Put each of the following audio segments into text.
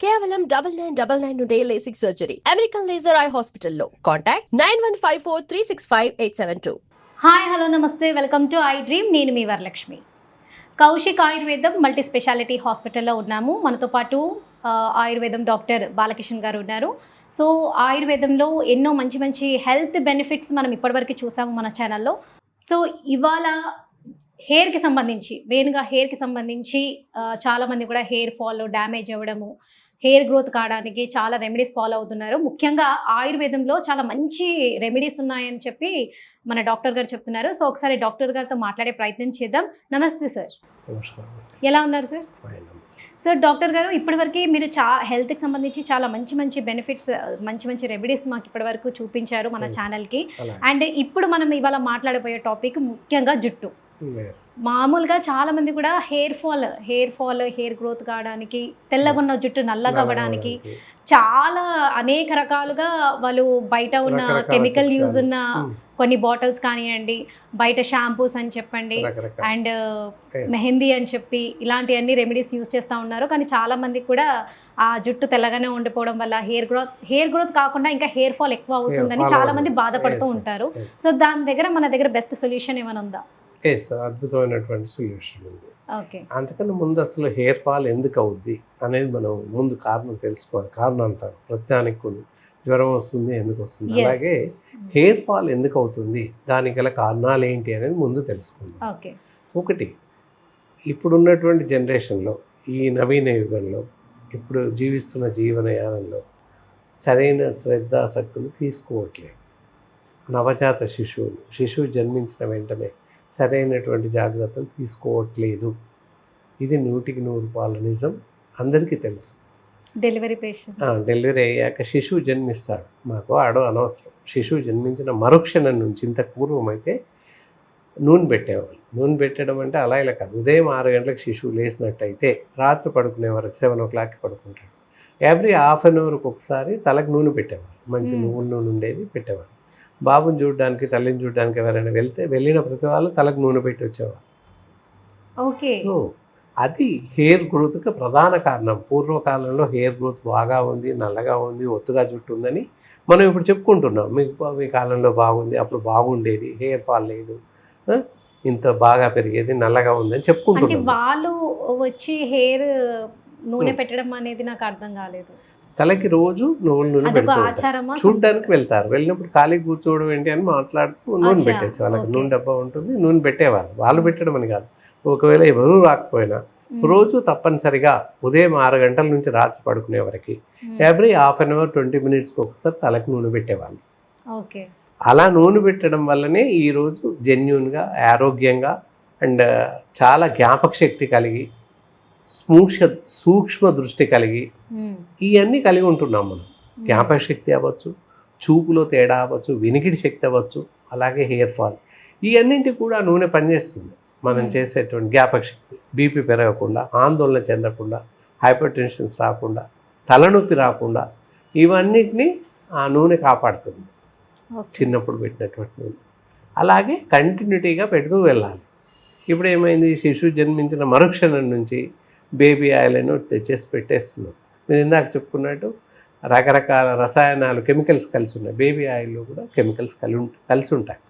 కేవలం 9999 నుండి LASIK surgery. American laser eye హాస్పిటల్లో. కాంటాక్ట్ 9154365872. హాయ్ హలో నమస్తే, వెల్కమ్ టు ఐ డ్రీమ్. నేను మీ వరలక్ష్మి. కౌశిక్ ఆయుర్వేదం మల్టీ స్పెషాలిటీ హాస్పిటల్లో ఉన్నాము. మనతో పాటు ఆయుర్వేదం డాక్టర్ బాలకిషన్ గారు ఉన్నారు. సో ఆయుర్వేదంలో ఎన్నో మంచి మంచి హెల్త్ బెనిఫిట్స్ మనం ఇప్పటివరకు చూసాము మన ఛానల్లో. సో ఇవాళ హెయిర్కి సంబంధించి, మెయిన్గా హెయిర్కి సంబంధించి చాలామంది కూడా హెయిర్ ఫాల్, డ్యామేజ్ అవ్వడము, హెయిర్ గ్రోత్ కావడానికి చాలా రెమెడీస్ ఫాలో అవుతున్నారు. ముఖ్యంగా ఆయుర్వేదంలో చాలా మంచి రెమెడీస్ ఉన్నాయని చెప్పి మన డాక్టర్ గారు చెప్తున్నారు. సో ఒకసారి డాక్టర్ గారితో మాట్లాడే ప్రయత్నం చేద్దాం. నమస్తే సార్. ఎలా ఉన్నారు సార్? సార్ డాక్టర్ గారు, ఇప్పటివరకు మీరు హెల్త్కి సంబంధించి చాలా మంచి మంచి బెనిఫిట్స్, మంచి మంచి రెమెడీస్ మాకు ఇప్పటివరకు చూపించారు మన ఛానల్కి. అండ్ ఇప్పుడు మనం ఇవాళ మాట్లాడబోయే టాపిక్ ముఖ్యంగా జుట్టు. మామూలుగా చాలా మంది కూడా హెయిర్ ఫాల్, హెయిర్ గ్రోత్ కావడానికి, తెల్లగున్న జుట్టు నల్లగా అవ్వడానికి చాలా అనేక రకాలుగా వాళ్ళు బయట ఉన్న కెమికల్ యూజ్ ఉన్న కొన్ని బాటిల్స్ కానివ్వండి, బయట షాంపూస్ అని చెప్పండి, అండ్ మెహందీ అని చెప్పి ఇలాంటివన్నీ రెమెడీస్ యూజ్ చేస్తూ ఉన్నారు. కానీ చాలా మందికి కూడా ఆ జుట్టు తెల్లగానే ఉండిపోవడం వల్ల హెయిర్ గ్రోత్ కాకుండా ఇంకా హెయిర్ ఫాల్ ఎక్కువ అవుతుందని చాలా మంది బాధపడుతూ ఉంటారు. సో దాని దగ్గర మన దగ్గర బెస్ట్ సొల్యూషన్ ఏమైనా ఉందా? అద్భుతమైనటువంటి సొల్యూషన్ ఉంది. అంతకన్నా ముందు అసలు హెయిర్ ఫాల్ ఎందుకు అవుద్ది అనేది మనం ముందు కారణం తెలుసుకోవాలి. కారణాంతరం ప్రత్యానికి కొన్ని జ్వరం వస్తుంది, ఎందుకు వస్తుంది, అలాగే హెయిర్ ఫాల్ ఎందుకు అవుతుంది, దానికి గల కారణాలు ఏంటి అనేది ముందు తెలుసుకుందాం. ఒకటి, ఇప్పుడున్నటువంటి జనరేషన్లో, ఈ నవీన యుగంలో, ఇప్పుడు జీవిస్తున్న జీవనయానంలో సరైన శ్రద్ధాశక్తులు తీసుకోవట్లేదు. నవజాత శిశువు జన్మించిన వెంటనే సరైనటువంటి జాగ్రత్తలు తీసుకోవట్లేదు. ఇది 100% నిజం, అందరికీ తెలుసు. డెలివరీ అయ్యాక శిశువు జన్మిస్తాడు, మాకు ఆడో అనవసరం. శిశువు జన్మించిన మరుక్షణం నుంచి, ఇంతకు పూర్వం అయితే నూనె పెట్టేవాళ్ళు. నూనె పెట్టడం అంటే అలా ఇలా కాదు. ఉదయం 6 గంటలకు శిశువు లేచినట్టయితే రాత్రి పడుకునే వరకు 7 o'clockకి పడుకుంటాడు. ఎవ్రీ హాఫ్ అన్ అవర్కి ఒకసారి తలకు నూనె పెట్టేవాళ్ళు. మంచి నువ్వుల నూనె ఉండేది పెట్టేవాళ్ళు. బాబుని చూడడానికి, తల్లిని చూడడానికి ఎవరైనా వెళ్ళిన ప్రతి వాళ్ళు తలకు నూనె పెట్టి వచ్చేవాళ్ళు. సో అది హెయిర్ గ్రోత్కి ప్రధాన కారణం. పూర్వకాలంలో హెయిర్ గ్రోత్ బాగా ఉంది, నల్లగా ఉంది, ఒత్తుగా జుట్టు ఉందని మనం ఇప్పుడు చెప్పుకుంటున్నాం. మీ కాలంలో బాగుంది, అప్పుడు బాగుండేది, హెయిర్ ఫాల్ లేదు, ఇంత బాగా పెరిగేది, నల్లగా ఉందని చెప్పుకుంటున్నాం. వాళ్ళు వచ్చి హెయిర్ నూనె పెట్టడం అనేది నాకు అర్థం కాలేదు. తలకి రోజు నువ్వుల నూనె పెడతారు, చూడడానికి వెళ్తారు. వెళ్ళినప్పుడు ఖాళీ కూర్చోవడం ఏంటి అని మాట్లాడుతూ నూనె పెట్టేసి వాళ్ళకి నూనె డబ్బా ఉంటుంది, నూనె పెట్టేవాళ్ళు. వాళ్ళు పెట్టడం అని కాదు. ఒకవేళ ఎవరూ రాకపోయినా రోజు తప్పనిసరిగా ఉదయం 6 గంటల నుంచి రాత్రి పడుకునే వరకు ఎవ్రీ హాఫ్ అన్ అవర్ 20 minutesకి ఒకసారి తలకు నూనె పెట్టేవాళ్ళు. అలా నూనె పెట్టడం వల్లనే ఈరోజు జెన్యూన్గా, ఆరోగ్యంగా అండ్ చాలా జ్ఞాపక శక్తి కలిగి, సూక్ష్మ దృష్టి కలిగి, ఇవన్నీ కలిగి ఉంటున్నాం మనం. జ్ఞాపక శక్తి అవ్వచ్చు, చూపులో తేడా అవ్వచ్చు, వినికిడి శక్తి అవ్వచ్చు, అలాగే హెయిర్ ఫాల్, ఇవన్నింటికి కూడా నూనె పనిచేస్తుంది. మనం చేసేటువంటి జ్ఞాపక శక్తి, బీపీ పెరగకుండా, ఆందోళన చెందకుండా, హైపర్ టెన్షన్స్ రాకుండా, తలనొప్పి రాకుండా, ఇవన్నిటినీ ఆ నూనె కాపాడుతుంది. చిన్నప్పుడు పెట్టినటువంటి నూనె అలాగే కంటిన్యూటీగా పెడుతూ వెళ్ళాలి. ఇప్పుడు ఏమైంది, శిశువు జన్మించిన మరుక్షణం నుంచి బేబీ ఆయిల్ అని తెచ్చేసి పెట్టేస్తున్నాం. మీరు ఇందాక చెప్పుకున్నట్టు రకరకాల రసాయనాలు, కెమికల్స్ కలిసి ఉన్నాయి. బేబీ ఆయిల్లో కూడా కెమికల్స్ కలిసి ఉంటాయి.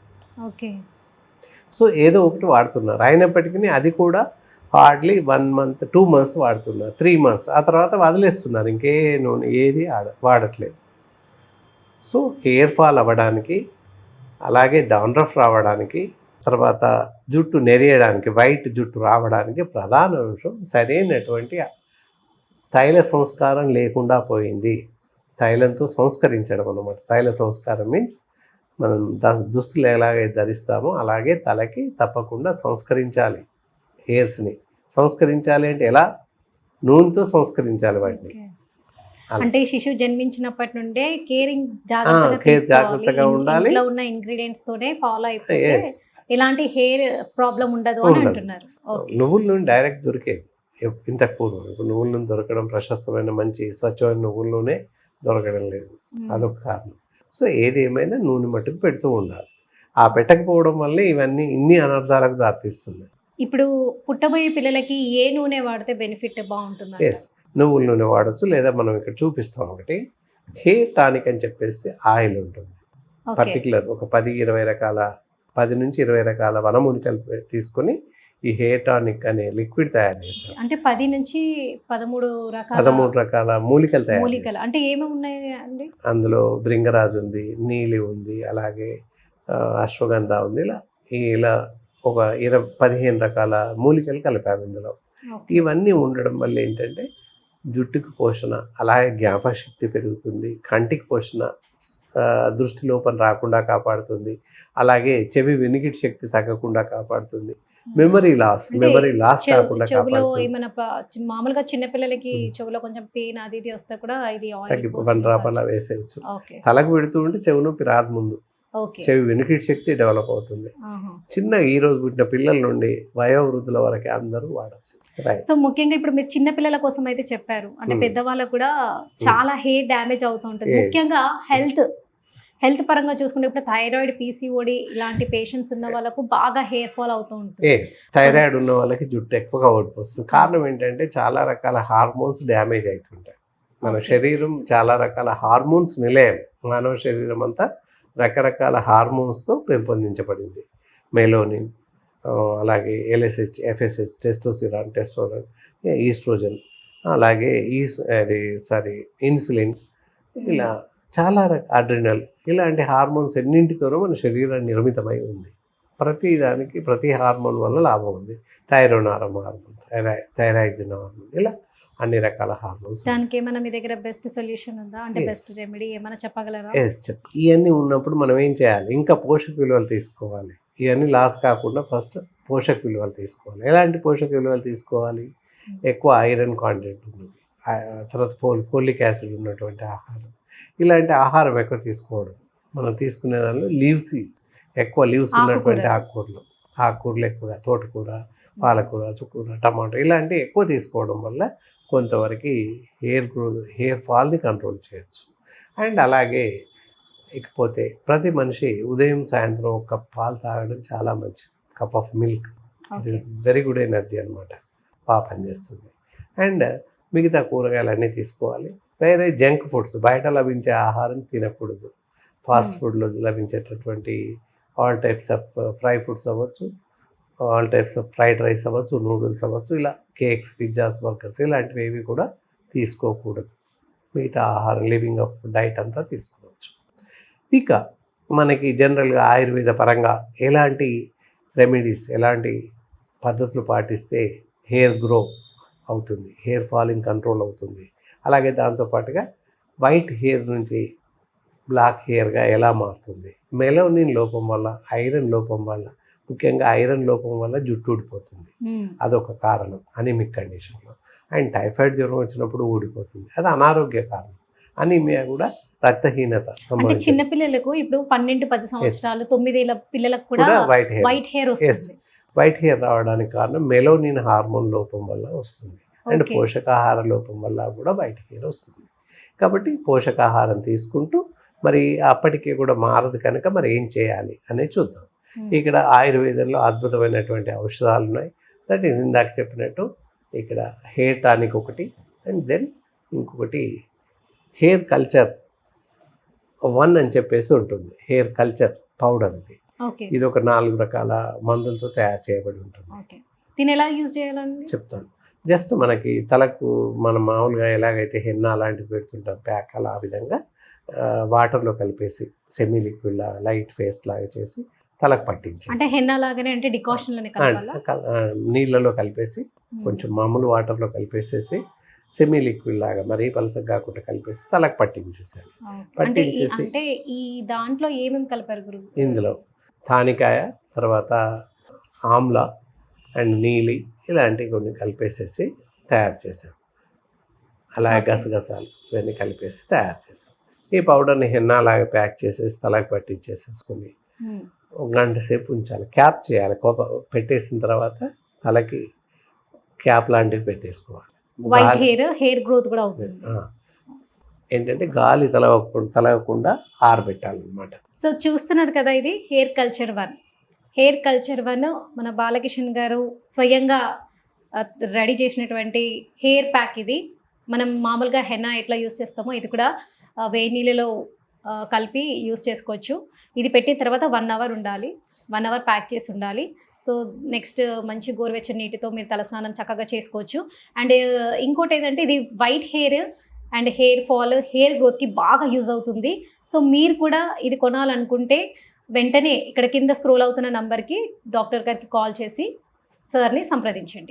సో ఏదో ఒకటి వాడుతున్నారు. అయినప్పటికీ అది కూడా హార్డ్లీ 1 month 2 months వాడుతున్నారు, 3 months, ఆ తర్వాత వదిలేస్తున్నారు. ఇంకే నూనె ఏది వాడట్లేదు. సో హెయిర్ ఫాల్ అవ్వడానికి, అలాగే డాండ్రఫ్ రావడానికి, తర్వాత జుట్టు నెరియడానికి, వైట్ జుట్టు రావడానికి ప్రధాన అంశం సరైనటువంటి తైల సంస్కారం లేకుండా పోయింది. తైలంతో సంస్కరించడం అన్నమాట. తైల సంస్కారం మీన్స్ మనం దుస్తులు ఎలాగైతే ధరిస్తామో అలాగే తలకి తప్పకుండా సంస్కరించాలి. హెయిర్స్ని సంస్కరించాలి అంటే ఎలా? నూనెతో సంస్కరించాలి వాటిని. అంటే శిశువు జన్మించినప్పటి నుండే కేర్ జాగ్రత్తగా ఉండాలి. ఉన్న ఇంగ్రీడియంట్స్ తోనే ఫాలో అయిపోతే ఎలాంటి హెయిర్ ప్రాబ్లం ఉండదు అని అంటున్నారు. నువ్వుల నూనె డైరెక్ట్ దొరికేది ఇంతకు పూర్వం. ఇప్పుడు నువ్వుల నూనె దొరకడం, ప్రశస్తమైన మంచి స్వచ్ఛమైన నువ్వుల నూనె దొరకడం లేదు, అదొక కారణం. సో ఏది ఏమైనా నూనె మట్టుకు పెడుతూ ఉండాలి. ఆ పెట్టకపోవడం వల్లే ఇవన్నీ ఇన్ని అనర్థాలకు దారితీస్తున్నాయి. ఇప్పుడు పుట్టబోయే పిల్లలకి ఏ నూనె వాడితే బెనిఫిట్ బాగుంటుంది? నువ్వుల నూనె వాడచ్చు, లేదా మనం ఇక్కడ చూపిస్తాం ఒకటి హెయిర్ టానిక్ అని చెప్పేసి ఆయిల్ ఉంటుంది. ఓకే పర్టికులర్ ఒక 10-20 రకాల 10 నుంచి 20 రకాల వనమూలికలు తీసుకొని ఈ హెయిర్ టానిక్ అనే లిక్విడ్ తయారు చేస్తాం. అంటే 10 నుంచి 13 రకాల 13 రకాల మూలికలు తయారు మూలికలు చేస్తాం. అంటే ఏమేమి ఉన్నాయి అండి? అందులో భృంగరాజు ఉంది, నీలి ఉంది, అలాగే అశ్వగంధ ఉంది. ఇలా ఒక 15 రకాల మూలికలు కలిపాము ఇందులో. ఓకే. ఇవన్నీ ఉండడం వల్ల ఏంటంటే జుట్టుకు పోషణ, అలాగే జ్ఞాపక శక్తి పెరుగుతుంది, కంటికి పోషణ, దృష్టి లోపం రాకుండా కాపాడుతుంది, అలాగే చెవి వినికిడి శక్తి తగ్గకుండా కాపాడుతుంది, మెమరీ లాస్ కాకుండా చెవులో కాపాడుతుంది. ఏమైనా మామూలుగా చిన్న పిల్లలకి చెవులో కొంచెం పెయిన్ అది ఇది వస్తే కూడా ఇది ఆయిల్ తగ్గి 1 డ్రాప్ అలా వేసేయచ్చు. ఓకే తలకు పెడుతూ ఉంటే చెవు నొప్పి రాదు ముందు, ఓకే. చెవి వినికిడి శక్తి డెవలప్ అవుతుంది. ఆహా. చిన్న ఈ రోజు పుట్టిన పిల్లల నుండి వయోవృద్ధుల వరకు అందరూ వాడచ్చు. రైట్. సో ముఖ్యంగా ఇప్పుడు మీరు చిన్న పిల్లల కోసం అయితే చెప్పారు, అంటే పెద్దవాళ్ళకు కూడా చాలా హెయిర్ డ్యామేజ్ అవుతూ ఉంటుంది. Yes. ముఖ్యంగా హెల్త్ పరంగా చూసుకుంటే ఇప్పుడు థైరాయిడ్, పీసీఓడి ఇలాంటి పేషెంట్స్ ఉన్న వాళ్ళకు బాగా హెయిర్ ఫాల్ అవుతూ ఉంటుంది. థైరాయిడ్ ఉన్న వాళ్ళకి జుట్టు ఎక్కువగా ఊడిపోస్తుంది. కారణం ఏంటంటే చాలా రకాల హార్మోన్స్ డ్యామేజ్ అవుతుంటాయి. మన శరీరం చాలా రకాల హార్మోన్స్ నిలయం. మానవ శరీరం అంతా రకరకాల హార్మోన్స్తో పెంపొందించబడింది. మెలోనిన్, అలాగే ఎల్ఎస్హెచ్, ఎఫ్ఎస్హెచ్, టెస్టోస్టిరాన్, ఈస్ట్రోజన్, అలాగే ఇన్సులిన్, ఇలా చాలా అడ్రినల్, ఇలాంటి హార్మోన్స్ ఎన్నింటితోనూ మన శరీరం నిర్మితమై ఉంది. ప్రతి హార్మోన్ వల్ల లాభం ఉంది. థైరోనారం హార్మోన్, థైరాక్సిన్ హార్మోన్, ఇలా అన్ని రకాల హార్మోన్స్. దానికి ఏమైనా మీ దగ్గర బెస్ట్ సొల్యూషన్ ఉందా? అంటే Yes. బెస్ట్ రెమెడీ ఏమైనా చెప్పగలరా? ఇవన్నీ ఉన్నప్పుడు మనం ఏం చేయాలి? ఇంకా పోషక విలువలు తీసుకోవాలి. ఇవన్నీ లాస్ కాకుండా ఫస్ట్ పోషక విలువలు తీసుకోవాలి. ఎలాంటి పోషక విలువలు తీసుకోవాలి? ఎక్కువ ఐరన్ కాంటెంట్ ఉన్నది, తర్వాత ఫోలిక్ యాసిడ్ ఉన్నటువంటి ఆహారం, ఇలాంటి ఆహారం ఎక్కువ తీసుకోవడం. మనం తీసుకునే దానిలో ఎక్కువ లీవ్స్ ఉన్నటువంటి ఆకుకూరలు ఎక్కువగా, తోటకూర, పాలకూర, చుక్కూర, టమాటో ఇలాంటివి ఎక్కువ తీసుకోవడం వల్ల కొంతవరకు హెయిర్ ఫాల్ని కంట్రోల్ చేయొచ్చు. అండ్ అలాగే ఇకపోతే ప్రతి మనిషి ఉదయం సాయంత్రం ఒక కప్ పాలు తాగడం చాలా మంచిది. కప్ ఆఫ్ మిల్క్, ఇది వెరీ గుడ్ ఎనర్జీ అనమాట, బాగా పనిచేస్తుంది. అండ్ మిగతా కూరగాయలు అన్నీ తీసుకోవాలి. వేరే జంక్ ఫుడ్స్, బయట లభించే ఆహారం తినకూడదు. ఫాస్ట్ ఫుడ్లో లభించేటటువంటి all types of fry foods అవ్వచ్చు, all types of fried rice అవ్వచ్చు, నూడిల్స్ అవ్వచ్చు, ఇలా కేక్స్, పిజ్జాస్, బర్గర్స్ ఇలాంటివి ఏవి కూడా తీసుకోకూడదు. మిగతా ఆహారం, లివింగ్ ఆఫ్ డైట్ అంతా తీసుకోవచ్చు. ఇక మనకి జనరల్గా ఆయుర్వేద పరంగా ఎలాంటి రెమెడీస్, ఎలాంటి పద్ధతులు పాటిస్తే హెయిర్ గ్రో అవుతుంది, హెయిర్ ఫాలింగ్ కంట్రోల్ అవుతుంది, అలాగే దాంతోపాటుగా వైట్ హెయిర్ నుంచి బ్లాక్ హెయిర్గా ఎలా మారుతుంది, మెలోనిన్ లోపం వల్ల, ఐరన్ లోపం వల్ల, ముఖ్యంగా ఐరన్ లోపం వల్ల జుట్టు ఊడిపోతుంది, అదొక కారణం అనీమిక్ కండిషన్లో. అండ్ టైఫాయిడ్ జ్వరం వచ్చినప్పుడు ఊడిపోతుంది, అది అనారోగ్య కారణం. అనీమియా కూడా రక్తహీనత అంటే సంబంధించి చిన్న పిల్లలకు ఇప్పుడు 12-10 సంవత్సరాలు 9 ఏళ్ల పిల్లలకు కూడా వైట్ హెయిర్ వస్తుంది. వైట్ హెయిర్ రావడానికి కారణం మెలోనిన్ హార్మోన్ లోపం వల్ల వస్తుంది. And Okay. పోషకాహార లోపం వల్ల కూడా వైట్ హెయిర్ వస్తుంది. కాబట్టి పోషకాహారం తీసుకుంటూ మరి అప్పటికే కూడా మారదు కనుక మరి ఏం చేయాలి అనేది చూద్దాం. ఇక్కడ ఆయుర్వేదంలో అద్భుతమైనటువంటి ఔషధాలు ఉన్నాయి. దట్ ఈస్ ఇందాక చెప్పినట్టు ఇక్కడ హెయిర్ టానిక్ ఒకటి, అండ్ దెన్ ఇంకొకటి హెయిర్ కల్చర్ 1 అని చెప్పేసి ఉంటుంది. హెయిర్ కల్చర్ పౌడర్ ఇది. ఓకే ఇది ఒక 4 రకాల మందులతో తయారు చేయబడి ఉంటుంది. ఓకే. దీన్ని ఎలా యూజ్ చేయాలండి? చెప్తాను. జస్ట్ మనకి తలకు మనం మామూలుగా ఎలాగైతే హెన్నా అలాంటిది పెడుతుంటాం ప్యాక్, అలా ఆ విధంగా వాటర్లో కలిపేసి సెమీ లిక్విడ్ లాగా లైట్ పేస్ట్ లాగా చేసి తలకు పట్టించేసి, అంటే హెన్నా లాగానే, అంటే డికాషన్ లోనే కలపాలా? నీళ్ళలో కలిపేసి కొంచెం మామూలు వాటర్లో కలిపేసేసి సెమీ లిక్విడ్ లాగా మరీ పలసగా కాకుండా కలిపేసి తలకు పట్టించేసాలి. పట్టించేసి అంటే ఈ దాంట్లో ఏమేమి కలిపారు గురువు? ఇందులో తానికాయ, తర్వాత ఆమ్లా అండ్ నీలి ఇలాంటివి కొన్ని కలిపేసేసి తయారు చేసాం. అలాగే గసగసాలు ఇవన్నీ కలిపేసి తయారు చేసాం. ఈ పౌడర్ని హెన్నాలాగా ప్యాక్ చేసేసి తలకు పట్టించేసేసుకొని ఒక గంట సేపు ఉంచాలి. క్యాప్ చేయాలి. పెట్టేసిన తర్వాత తలకి క్యాప్ లాంటివి పెట్టేసుకోవాలి. వైట్ హెయిర్ గ్రోత్ కూడా అవుతుంది. ఏంటంటే గాలి తలగకుండా ఆరబెట్టాలన్నమాట. సో చూస్తున్నారు కదా, ఇది హెయిర్ కల్చర్ 1. హెయిర్ కల్చర్ 1 మన బాలకిషన్ గారు స్వయంగా రెడీ చేసినటువంటి హెయిర్ ప్యాక్ ఇది. మనం మామూలుగా హెన్నా ఎట్లా యూస్ చేస్తామో ఇది కూడా వేడి నీళ్ళలో కలిపి యూస్ చేసుకోవచ్చు. ఇది పెట్టిన తర్వాత 1 అవర్ ఉండాలి. 1 అవర్ ప్యాక్ చేసి ఉండాలి. సో నెక్స్ట్ మంచి గోరువెచ్చని నీటితో మీరు తలస్నానం చక్కగా చేసుకోవచ్చు. అండ్ ఇంకోటి ఏంటంటే ఇది white hair and hair fall, hair గ్రోత్కి బాగా యూజ్ అవుతుంది. సో మీరు కూడా ఇది కొనాలనుకుంటే వెంటనే ఇక్కడ కింద స్క్రోల్ అవుతున్న నంబర్కి డాక్టర్ గారికి కాల్ చేసి సార్ని సంప్రదించండి.